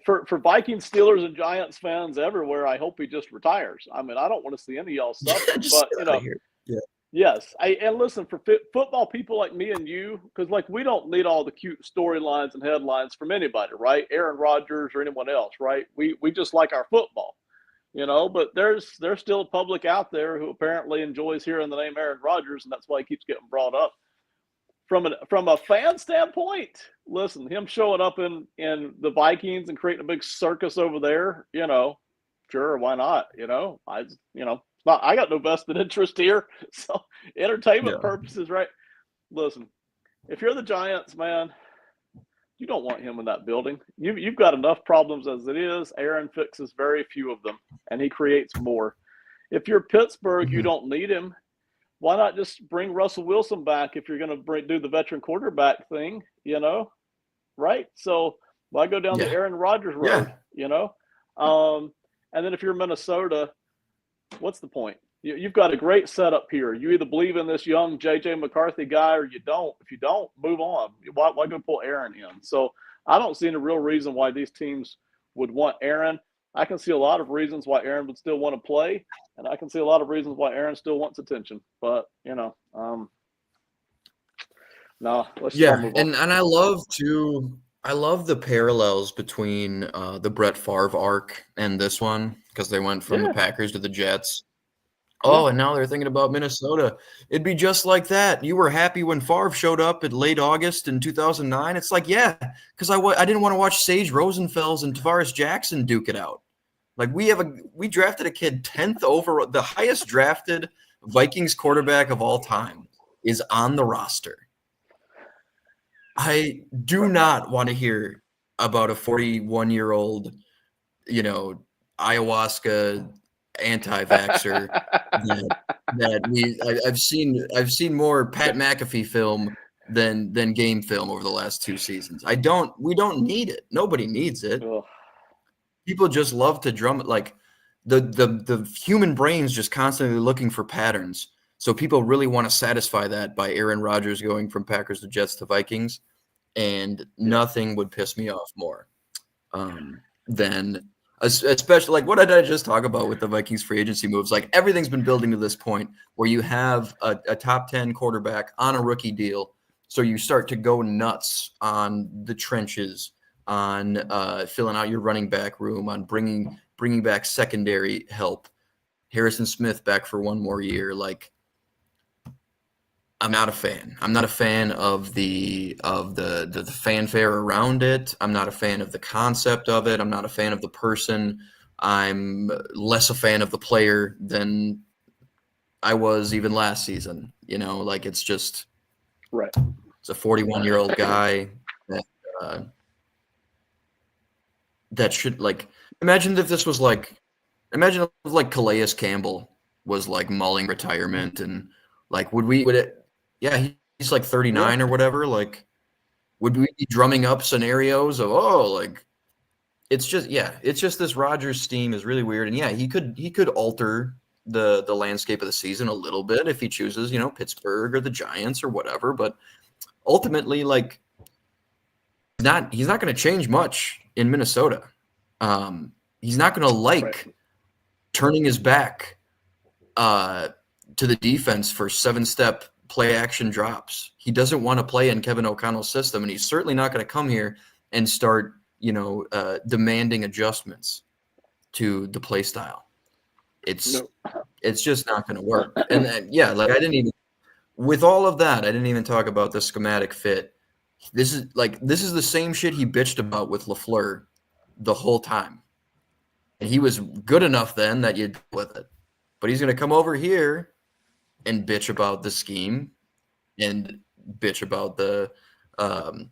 [SPEAKER 2] for Vikings, Steelers, and Giants fans everywhere, I hope he just retires. I mean, I don't want to see any of y'all suffer, but
[SPEAKER 1] yeah.
[SPEAKER 2] Yes, and listen, for football people like me and you, because we don't need all the cute storylines and headlines from anybody, right? Aaron Rodgers or anyone else, right? We just like our football. But there's still a public out there who apparently enjoys hearing the name Aaron Rodgers, and that's why he keeps getting brought up. From a fan standpoint, listen, him showing up in the Vikings and creating a big circus over there, sure, why not? I got no vested interest here, so entertainment purposes, right? Listen, if you're the Giants, man, you don't want him in that building. You've got enough problems as it is. Aaron fixes very few of them, and he creates more. if you're Pittsburgh, you
[SPEAKER 1] Mhm.
[SPEAKER 2] don't need him. Why not just bring Russell Wilson back if you're going to do the veteran quarterback thing, right? So why go down the
[SPEAKER 1] Yeah.
[SPEAKER 2] Aaron Rodgers road,
[SPEAKER 1] Yeah.
[SPEAKER 2] And then if you're Minnesota, what's the point? You've got a great setup here. You either believe in this young J.J. McCarthy guy or you don't. If you don't, move on. Why go pull Aaron in? So I don't see any real reason why these teams would want Aaron. I can see a lot of reasons why Aaron would still want to play, and I can see a lot of reasons why Aaron still wants attention. But, no, let's just all move on.
[SPEAKER 1] And I love the parallels between the Brett Favre arc and this one because they went from the
[SPEAKER 2] Yeah,
[SPEAKER 1] Packers to the Jets.
[SPEAKER 2] yeah,
[SPEAKER 1] Oh, and now they're thinking about Minnesota. It'd be just like that. You were happy when Favre showed up in late August in 2009. It's like, yeah, because I didn't want to watch Sage Rosenfels and Tavares Jackson duke it out. Like we drafted a kid 10th over, the highest drafted Vikings quarterback of all time is on the roster. I do not want to hear about a 41-year-old, ayahuasca anti-vaxxer I've seen more Pat McAfee film than game film over the last 2 seasons. We don't need it. Nobody needs it.
[SPEAKER 2] Ugh.
[SPEAKER 1] People just love to drum it. Like the human brain's just constantly looking for patterns. So people really want to satisfy that by Aaron Rodgers going from Packers to Jets to Vikings. And nothing would piss me off more than especially like what did I just talk about with the Vikings free agency moves? Like everything's been building to this point where you have a top 10 quarterback on a rookie deal. So you start to go nuts on the trenches, on filling out your running back room, on bringing back secondary help. Harrison Smith back for one more year. Like, I'm not a fan. I'm not a fan of the fanfare around it. I'm not a fan of the concept of it. I'm not a fan of the person. I'm less a fan of the player than I was even last season. Like it's just
[SPEAKER 2] Right.
[SPEAKER 1] It's a 41-year-old guy that should like imagine if this was like Calais Campbell was like mulling retirement and like would it yeah, he's like 39 or whatever. Like, would we be drumming up scenarios of like it's just this Rodgers team is really weird. And yeah, he could alter the landscape of the season a little bit if he chooses, Pittsburgh or the Giants or whatever. But ultimately, like he's not going to change much in Minnesota. He's not going to like turning his back to the defense for 7-step play action drops. He doesn't want to play in Kevin O'Connell's system, and he's certainly not going to come here and start, demanding adjustments to the play style. It's just not going to work. And like with all of that, I didn't even talk about the schematic fit. This is the same shit he bitched about with LaFleur the whole time. And he was good enough then that you'd deal with it. But he's going to come over here and bitch about the scheme and bitch about the the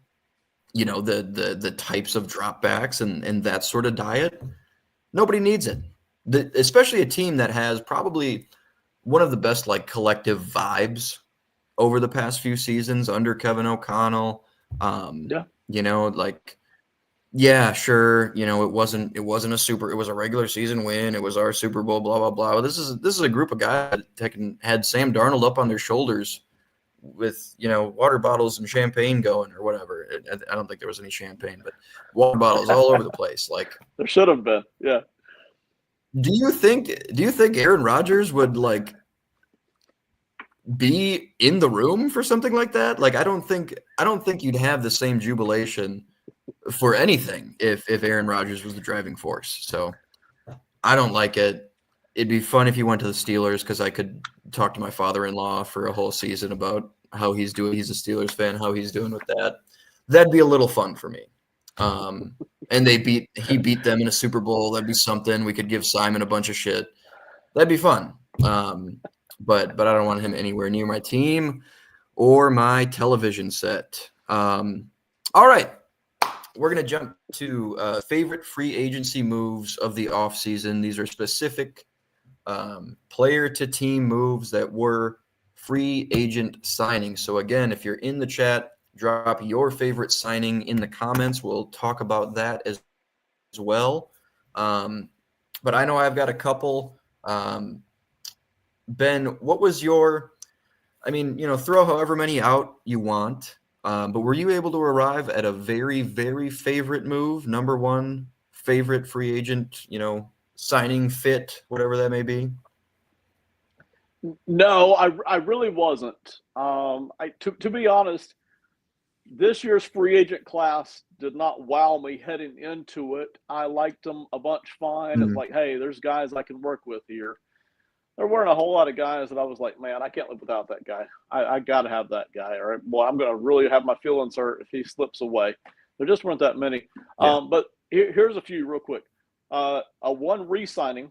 [SPEAKER 1] types of dropbacks and that sort of diet. Nobody needs it. Especially a team that has probably one of the best like collective vibes over the past few seasons under Kevin O'Connell. Sure, it wasn't it was a regular season win. It was our Super Bowl, blah, blah, blah. This is a group of guys that had Sam Darnold up on their shoulders with, water bottles and champagne going or whatever. I don't think there was any champagne, but water bottles all over the place. Like
[SPEAKER 2] there should have been. Yeah.
[SPEAKER 1] Do you think Aaron Rodgers would like be in the room for something like that? Like I don't think you'd have the same jubilation for anything if Aaron Rodgers was the driving force. So I don't like it. It'd be fun if he went to the Steelers because I could talk to my father-in-law for a whole season about how he's doing. He's a Steelers fan, how he's doing with that. That'd be a little fun for me. And he beat them in a Super Bowl. That'd be something. We could give Simon a bunch of shit. That'd be fun. But I don't want him anywhere near my team or my television set. All right. We're going to jump to favorite free agency moves of the offseason. These are specific player to team moves that were free agent signings. So again, if you're in the chat, drop your favorite signing in the comments. We'll talk about that as well. But I know I've got a couple. Ben, what was your, I mean, throw however many out you want. But were you able to arrive at a very, very favorite move, number one favorite free agent, signing fit, whatever that may be?
[SPEAKER 2] No, I really wasn't. To be honest, this year's free agent class did not wow me heading into it. I liked them a bunch fine. It's like, hey, there's guys I can work with here. There weren't a whole lot of guys that I was like, man, I can't live without that guy. I got to have that guy. Or, boy, I'm going to really have my feelings hurt if he slips away. There just weren't that many.
[SPEAKER 1] Yeah.
[SPEAKER 2] But here's a few real quick. A one re-signing,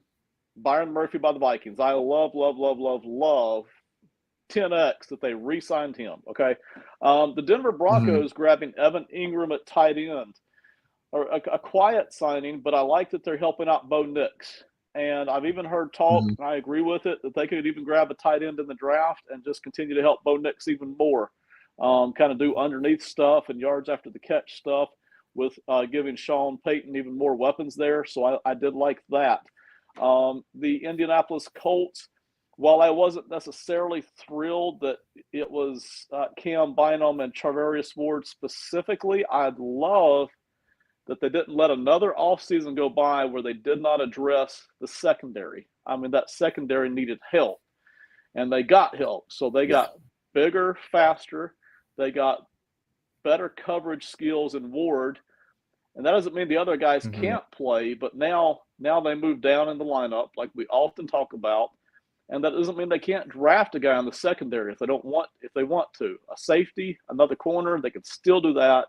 [SPEAKER 2] Byron Murphy by the Vikings. I love 10X that they re-signed him. Okay. The Denver Broncos grabbing Evan Ingram at tight end, or a quiet signing, but I like that they're helping out Bo Nix. And I've even heard talk, and I agree with it, that they could even grab a tight end in the draft and just continue to help Bo Nix even more. Kind of do underneath stuff and yards after the catch stuff with giving Sean Payton even more weapons there. So I did like that. The Indianapolis Colts, while I wasn't necessarily thrilled that it was Cam Bynum and Charvarius Ward specifically, I'd love that they didn't let another offseason go by where they did not address the secondary. I mean, that secondary needed help, and they got help. So they got bigger, faster. They got better coverage skills in Ward. And that doesn't mean the other guys can't play, but now they move down in the lineup like we often talk about. And that doesn't mean they can't draft a guy in the secondary if they want to. A safety, another corner, they could still do that.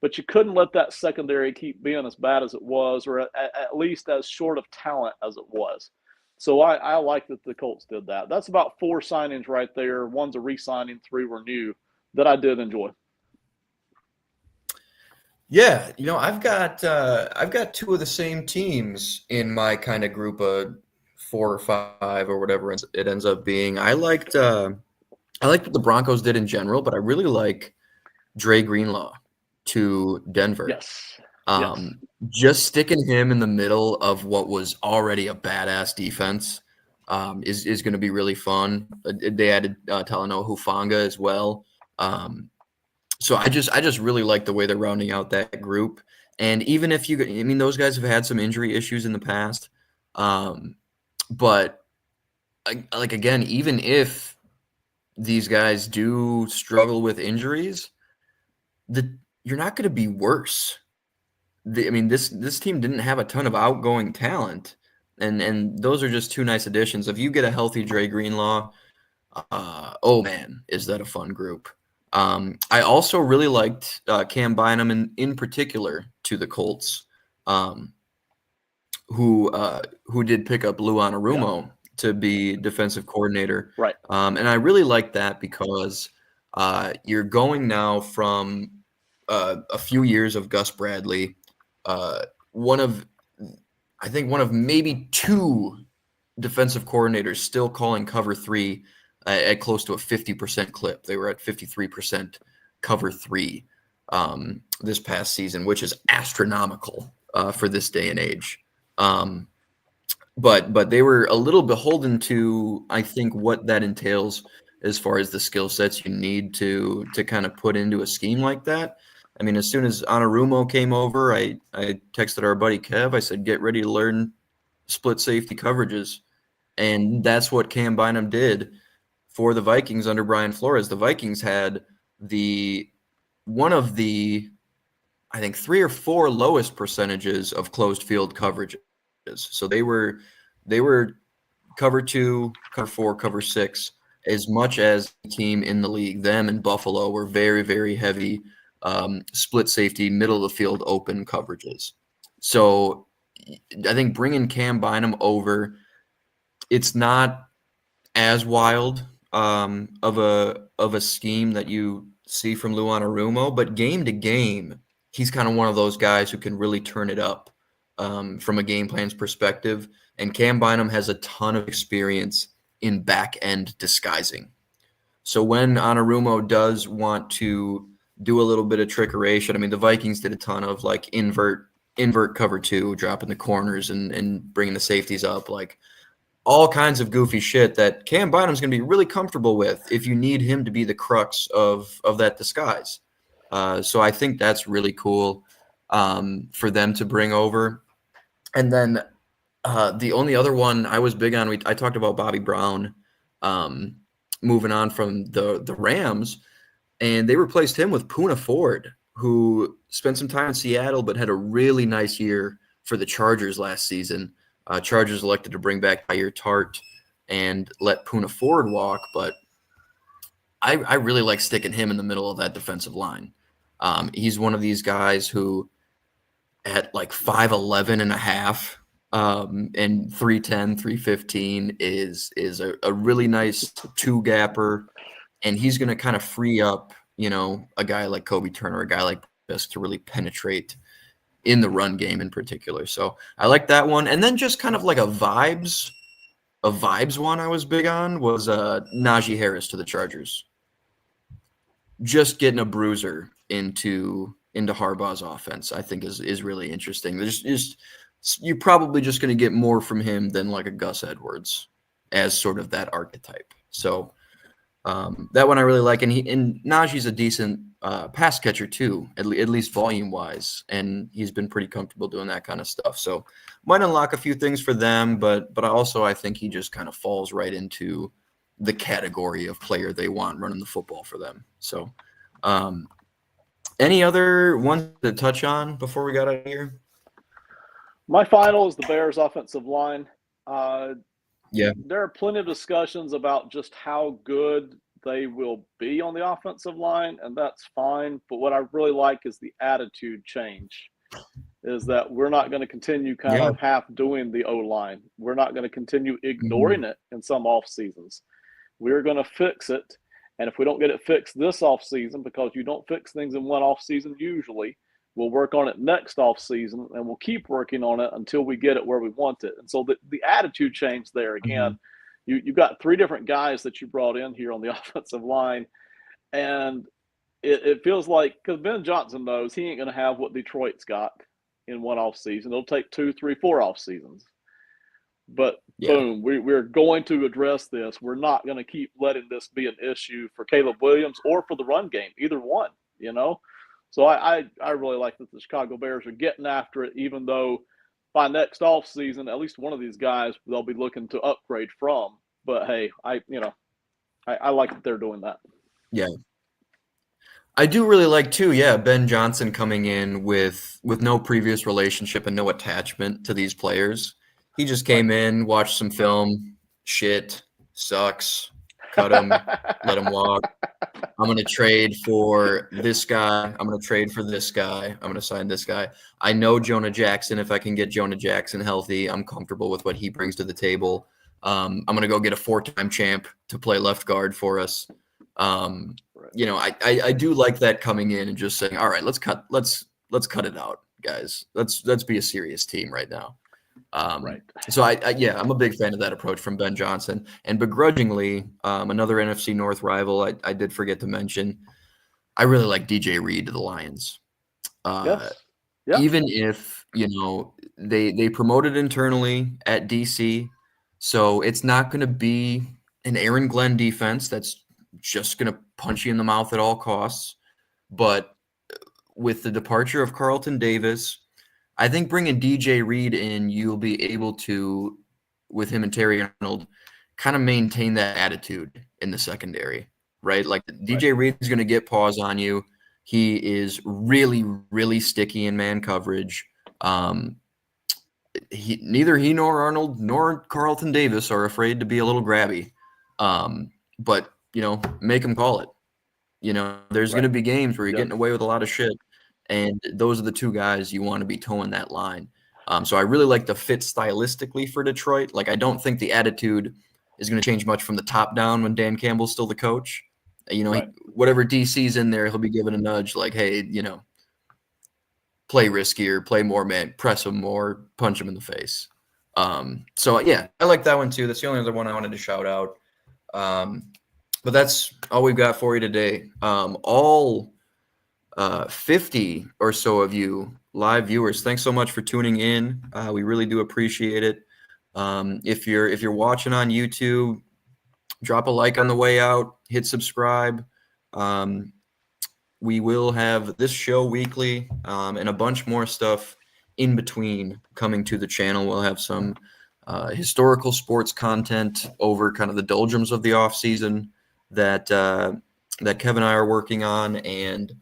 [SPEAKER 2] But you couldn't let that secondary keep being as bad as it was, or at least as short of talent as it was. So I like that the Colts did that. That's about 4 signings right there. One's a re-signing, 3 were new that I did enjoy.
[SPEAKER 1] Yeah, I've got 2 of the same teams in my kind of group of 4 or 5 or whatever it ends up being. I liked what the Broncos did in general, but I really like Dre Greenlaw to Denver.
[SPEAKER 2] Yes.
[SPEAKER 1] Just sticking him in the middle of what was already a badass defense is going to be really fun. They added Talanoa Hufanga as well. So I just really like the way they're rounding out that group. And even if those guys have had some injury issues in the past, but again, even if these guys do struggle with injuries, you're not going to be worse. This team didn't have a ton of outgoing talent, and those are just 2 nice additions. If you get a healthy Dre Greenlaw, oh man, is that a fun group. I also really liked Cam Bynum in particular to the Colts, who did pick up Lou Anarumo to be defensive coordinator.
[SPEAKER 2] Right.
[SPEAKER 1] And I really like that because you're going now from a few years of Gus Bradley, one of maybe 2 defensive coordinators still calling cover 3 at close to a 50% clip. They were at 53% cover 3 this past season, which is astronomical for this day and age. But they were a little beholden to, I think, what that entails as far as the skill sets you need to kind of put into a scheme like that. I mean, as soon as Anarumo came over, I texted our buddy Kev. I said, get ready to learn split safety coverages. And that's what Cam Bynum did for the Vikings under Brian Flores. The Vikings had one of the, I think, 3 or 4 lowest percentages of closed field coverages. So they were cover 2, cover 4, cover 6, as much as the team in the league. Them and Buffalo were very, very heavy split safety, middle of the field open coverages. So I think bringing Cam Bynum over, it's not as wild of a scheme that you see from Lou Anarumo, but game to game, he's kind of one of those guys who can really turn it up from a game plan's perspective, and Cam Bynum has a ton of experience in back end disguising. So when Anarumo does want to do a little bit of trickeration, I mean, the Vikings did a ton of like invert cover two, dropping the corners and bringing the safeties up, like all kinds of goofy shit that Cam Bynum's going to be really comfortable with if you need him to be the crux of that disguise. So I think that's really cool for them to bring over. And then the only other one I was big on, I talked about Bobby Brown moving on from the Rams, and they replaced him with Poona Ford, who spent some time in Seattle but had a really nice year for the Chargers last season. Chargers elected to bring back Jair Tart and let Poona Ford walk, but I really like sticking him in the middle of that defensive line. He's one of these guys who at like 5'11 and a half and 310, 315 is a really nice two-gapper, and he's going to kind of free up, a guy like Kobe Turner, a guy like this to really penetrate in the run game in particular. So I like that one. And then just kind of like a vibes one I was big on was Najee Harris to the Chargers. Just getting a bruiser into Harbaugh's offense, I think is really interesting. You're probably just going to get more from him than like a Gus Edwards as sort of that archetype. So that one I really like, and Najee's a decent pass catcher too, at least volume wise, and he's been pretty comfortable doing that kind of stuff. So might unlock a few things for them, but I think he just kind of falls right into the category of player they want running the football for them. So any other ones to touch on before we got out of here?
[SPEAKER 2] My final is the Bears offensive line.
[SPEAKER 1] Yeah.
[SPEAKER 2] There are plenty of discussions about just how good they will be on the offensive line, and that's fine. But what I really like is the attitude change, is that we're not going to continue kind of half doing the O-line. We're not going to continue ignoring it in some off seasons. We're going to fix it. And if we don't get it fixed this off season, because you don't fix things in one off season usually, we'll work on it next off season, and we'll keep working on it until we get it where we want it. And so the attitude change there again. You've got three different guys that you brought in here on the offensive line, and it feels like, because Ben Johnson knows he ain't going to have what Detroit's got in one off season. It'll take 2, 3, 4 off seasons. But boom, we're going to address this. We're not going to keep letting this be an issue for Caleb Williams or for the run game, either one, So I really like that the Chicago Bears are getting after it, even though by next offseason, at least one of these guys they'll be looking to upgrade from. But hey, I like that they're doing that.
[SPEAKER 1] Yeah. I do really like too, Ben Johnson coming in with no previous relationship and no attachment to these players. He just came in, watched some film, shit, sucks, cut him, let him walk. I'm going to trade for this guy. I'm going to trade for this guy. I'm going to sign this guy. I know Jonah Jackson. If I can get Jonah Jackson healthy, I'm comfortable with what he brings to the table. I'm going to go get a 4-time champ to play left guard for us. I do like that coming in and just saying, all right, let's cut it out, guys. Let's be a serious team right now. So I'm a big fan of that approach from Ben Johnson, and begrudgingly, another NFC North rival I did forget to mention. I really like DJ Reed to the Lions. Even if they promoted internally at DC, so it's not going to be an Aaron Glenn defense that's just going to punch you in the mouth at all costs. But with the departure of Carlton Davis, I think bringing DJ Reed in, you'll be able to, with him and Terry Arnold, kind of maintain that attitude in the secondary, right? Like DJ Reed is going to get paws on you. He is really, really sticky in man coverage. Neither he nor Arnold nor Carlton Davis are afraid to be a little grabby. But, make him call it. There's going to be games where you're getting away with a lot of shit. And those are the two guys you want to be towing that line. So I really like the fit stylistically for Detroit. Like, I don't think the attitude is going to change much from the top down when Dan Campbell's still the coach. Whatever DC's in there, he'll be given a nudge like, hey, play riskier, play more man, press them more, punch them in the face. So yeah, I like that one too. That's the only other one I wanted to shout out. But that's all we've got for you today. All 50 or so of you live viewers, thanks so much for tuning in. We really do appreciate it. If you're watching on YouTube, drop a like on the way out, hit subscribe. We will have this show weekly and a bunch more stuff in between coming to the channel. We'll have some historical sports content over kind of the doldrums of the off season that Kev and I are working on, and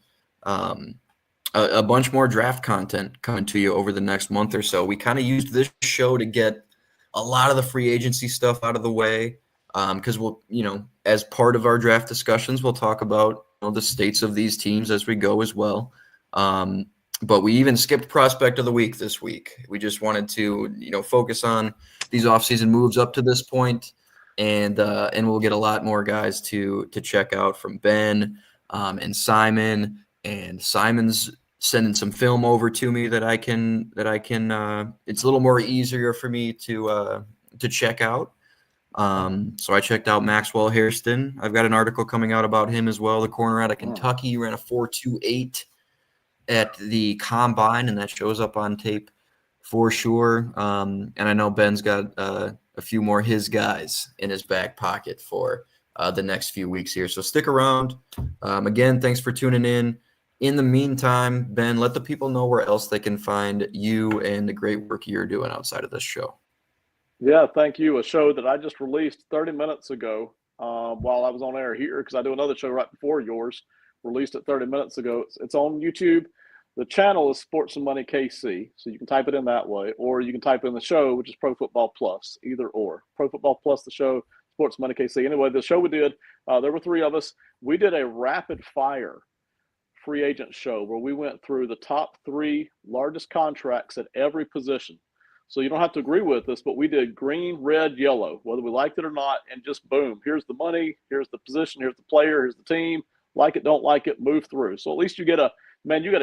[SPEAKER 1] a bunch more draft content coming to you over the next month or so. We kind of used this show to get a lot of the free agency stuff out of the way, because we'll, as part of our draft discussions, we'll talk about the states of these teams as we go as well. But we even skipped prospect of the week this week. We just wanted to, focus on these offseason moves up to this point, and we'll get a lot more guys to check out from Ben and Simon. And Simon's sending some film over to me that I can it's a little more easier for me to check out. So I checked out Maxwell Hairston. I've got an article coming out about him as well. The corner out of Kentucky. He ran a 4.28 at the combine, and that shows up on tape for sure. And I know Ben's got a few more his guys in his back pocket for the next few weeks here. So stick around. Again, thanks for tuning in. In the meantime, Ben, let the people know where else they can find you and the great work you're doing outside of this show.
[SPEAKER 2] Yeah, thank you. A show that I just released 30 minutes ago while I was on air here, because I do another show right before yours, released it 30 minutes ago. It's on YouTube. The channel is Sports and Money KC, so you can type it in that way, or you can type in the show, which is Pro Football Plus, either or. Pro Football Plus, the show, Sports and Money KC. Anyway, the show we did, there were 3 of us. We did a rapid fire free agent show where we went through the top 3 largest contracts at every position. So you don't have to agree with us, but we did green, red, yellow, whether we liked it or not, and just boom, here's the money, here's the position, here's the player, here's the team. Like it, don't like it, move through. So at least you get a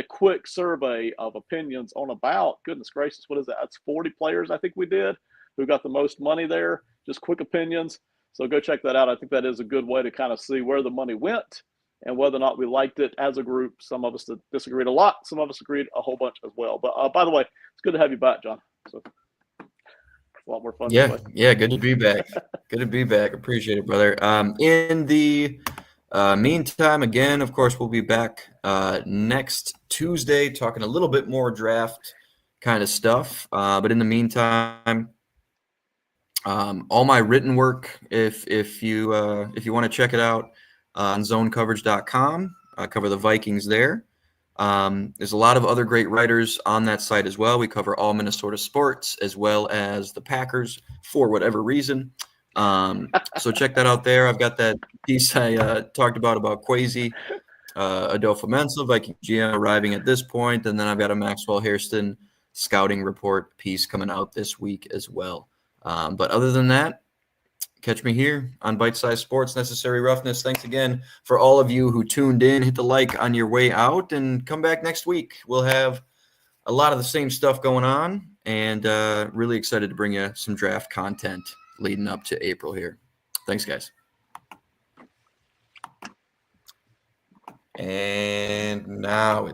[SPEAKER 2] quick survey of opinions on about, goodness gracious, what is that? That's 40 players I think we did who got the most money there, just quick opinions. So go check that out. I think that is a good way to kind of see where the money went and whether or not we liked it as a group. Some of us disagreed a lot. Some of us agreed a whole bunch as well. But by the way, it's good to have you back, John. So it's a lot more fun.
[SPEAKER 1] Yeah, good to be back. Good to be back. Appreciate it, brother. In the meantime, again, of course, we'll be back next Tuesday talking a little bit more draft kind of stuff. But in the meantime, all my written work, if you want to check it out on zonecoverage.com, I cover the Vikings there. There's a lot of other great writers on that site as well. We cover all Minnesota sports as well as the Packers for whatever reason. So check that out there. I've got that piece I talked about Kwesi Adolfo-Mensa, Viking GM arriving at this point, and then I've got a Maxwell Hairston scouting report piece coming out this week as well. But other than that, catch me here on Bite Size Sports, Necessary Roughness. Thanks again for all of you who tuned in. Hit the like on your way out and come back next week. We'll have a lot of the same stuff going on, and really excited to bring you some draft content leading up to April here. Thanks, guys. And now it's